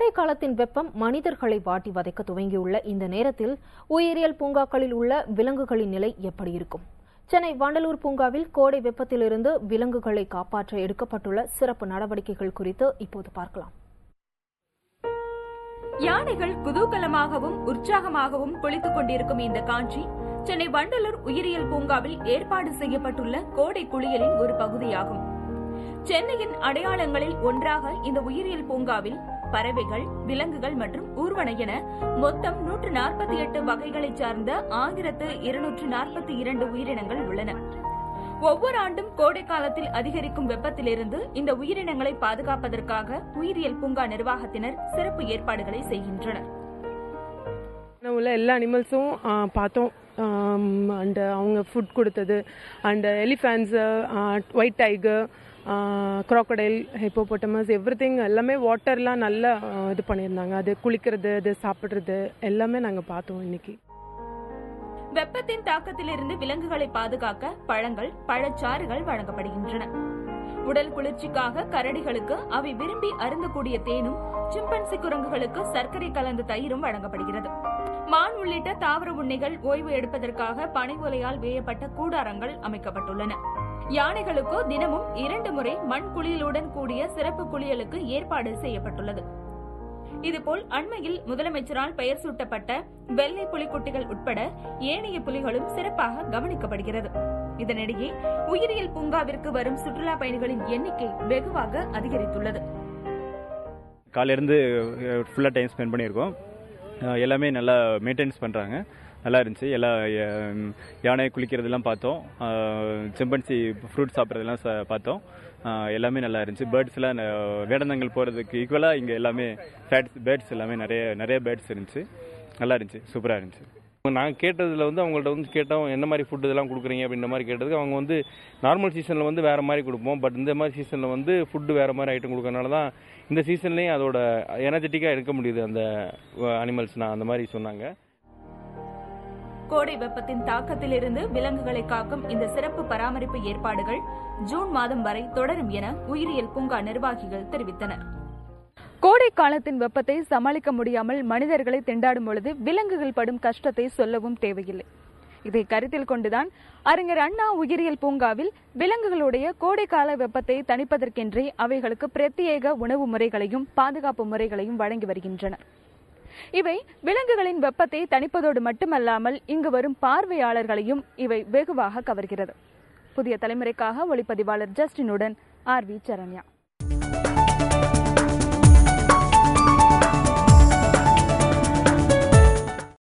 கோடை காலத்தின் வெப்பம் மனிதர்களை வாட்டி வதைக்க துவங்கியுள்ள இந்த நேரத்தில் உயிரியல் பூங்காக்களில் உள்ள விலங்குகளின் நிலை எப்படி இருக்கும்? சென்னை வண்டலூர் பூங்காவில் கோடை வெப்பத்திலிருந்து விலங்குகளை காப்பாற்ற எடுக்கப்பட்டுள்ள சிறப்பு நடவடிக்கைகள் குறித்து இப்போது பார்க்கலாம். யானைகள் குதூகலமாகவும் உற்சாகமாகவும் குளித்துக் கொண்டிருக்கும் இந்த காட்சி சென்னை வண்டலூர் உயிரியல் பூங்காவில் ஏற்பாடு செய்யப்பட்டுள்ள கோடை குளியலின் ஒரு பகுதியாகும். சென்னையின் அடையாளங்களில் ஒன்றாக இந்த உயிரியல் பூங்காவில் பறவைகள், விலங்குகள் மற்றும் ஊர்வன என மொத்தம் 148 வகைகளைச் சார்ந்த 1242 உயிரினங்கள் உள்ளன. ஒவ்வொரு ஆண்டும் கோடை காலத்தில் அதிகரிக்கும் வெப்பத்திலிருந்து இந்த உயிரினங்களை பாதுகாப்பதற்காக உயிரியல் பூங்கா நிர்வாகத்தினர் சிறப்பு ஏற்பாடுகளை செய்கின்றனர். எல்லா அனிமல்ஸும் பார்த்தோம். அண்ட் அவங்க ஃபுட் கொடுத்தது and elephants, white tiger, crocodile, hippopotamus, everything எல்லாமே வாட்டர்லாம் நல்லா இது பண்ணியிருந்தாங்க. அது குளிக்கிறது, அது சாப்பிட்றது எல்லாமே நாங்கள் பார்த்தோம். இன்னைக்கு வெப்பத்தின் தாக்கத்திலிருந்து விலங்குகளை பாதுகாக்க பழங்கள், பழச்சாறுகள் வழங்கப்படுகின்றன. உடல் குளிர்ச்சிக்காக கரடிகளுக்கு அவை விரும்பி அருந்தக்கூடிய தேனும், சிம்பன்சி குரங்குகளுக்கு சர்க்கரை கலந்த தயிரும் வழங்கப்படுகிறது. மான் உள்ளிட்ட தாவர உண்ணிகள் ஓய்வு எடுப்பதற்காக பனை ஓலையால் வேயப்பட்ட கூடாரங்கள் அமைக்கப்பட்டுள்ளன. யானைகளுக்கோ தினமும் 2 முறை மண் குளியலுடன் கூடிய சிறப்பு குளியலுக்கு ஏற்பாடு செய்யப்பட்டுள்ளது. இதுபோல் அண்மையில் முதலமைச்சரால் பெயர் சூட்டப்பட்ட வெள்ளை புலிக்குட்டிகள் உட்பட ஏனைய புலிகளும் சிறப்பாக கவனிக்கப்படுகிறது. இதனிடையே உயிரியல் பூங்காவிற்கு வரும் சுற்றுலா பயணிகளின் எண்ணிக்கை வெகுவாக அதிகரித்துள்ளது. காலையிலிருந்து ஃபுல்லாக டைம் ஸ்பெண்ட் பண்ணியிருக்கோம். எல்லாமே நல்லா மெயின்டைன்ஸ் பண்ணுறாங்க. நல்லா இருந்துச்சு. எல்லா யானை குளிக்கிறதெல்லாம் பார்த்தோம். சிம்பன்சி ஃப்ரூட் சாப்பிட்றதெல்லாம் பார்த்தோம். எல்லாமே நல்லா இருந்துச்சு. பேர்ட்ஸ்லாம் வேடந்தாங்கல் போகிறதுக்கு ஈக்குவலாக இங்கே எல்லாமே பேர்ட்ஸ் எல்லாமே நிறைய பேர்ட்ஸ் இருந்துச்சு. நல்லா இருந்துச்சு. சூப்பராக இருந்துச்சு. நாங்கள் கேட்டதில் அவங்கள்ட்ட கேட்டோம், என்ன மாதிரி ஃபுட் இதெல்லாம் கொடுக்குறீங்க அப்படின்ற மாதிரி கேட்டதுக்கு அவங்க நார்மல் சீசனில் வேறு மாதிரி கொடுப்போம், பட் இந்த மாதிரி சீசனில் ஃபுட்டு வேறு மாதிரி ஐட்டம் கொடுக்கறனால தான் இந்த சீசன்லேயும் அதோட எனர்ஜெட்டிக்காக இருக்க முடியுது அந்த அனிமல்ஸ்னால் அந்த மாதிரி சொன்னாங்க. கோடை வெப்பத்தின் தாக்கத்திலிருந்து விலங்குகளை காக்கும் இந்த சிறப்பு பராமரிப்பு ஏற்பாடுகள் ஜூன் மாதம் வரை தொடரும் என உயிரியல் பூங்கா நிர்வாகிகள் தெரிவித்தனர். கோடை காலத்தின் வெப்பத்தை சமாளிக்க முடியாமல் மனிதர்களை திண்டாடும் பொழுது விலங்குகள் படும் கஷ்டத்தை சொல்லவும் தேவையில்லை. இதை கருத்தில் கொண்டுதான் அறிஞர் அண்ணா உயிரியல் பூங்காவில் விலங்குகளுடைய கோடைக்கால வெப்பத்தை தணிப்பதற்கென்றே அவைகளுக்கு பிரத்யேக உணவு முறைகளையும் பாதுகாப்பு முறைகளையும் வழங்கி வருகின்றனர். இவை விலங்குகளின் வெப்பத்தை தணிப்பதோடு மட்டுமல்லாமல் இங்கு வரும் பார்வையாளர்களையும் இவை வெகுவாக கவர்கிறது. புதிய தலைமுறைக்காக ஒளிப்பதிவாளர் ஜஸ்டினுடன் ஆர்வி சரண்யா.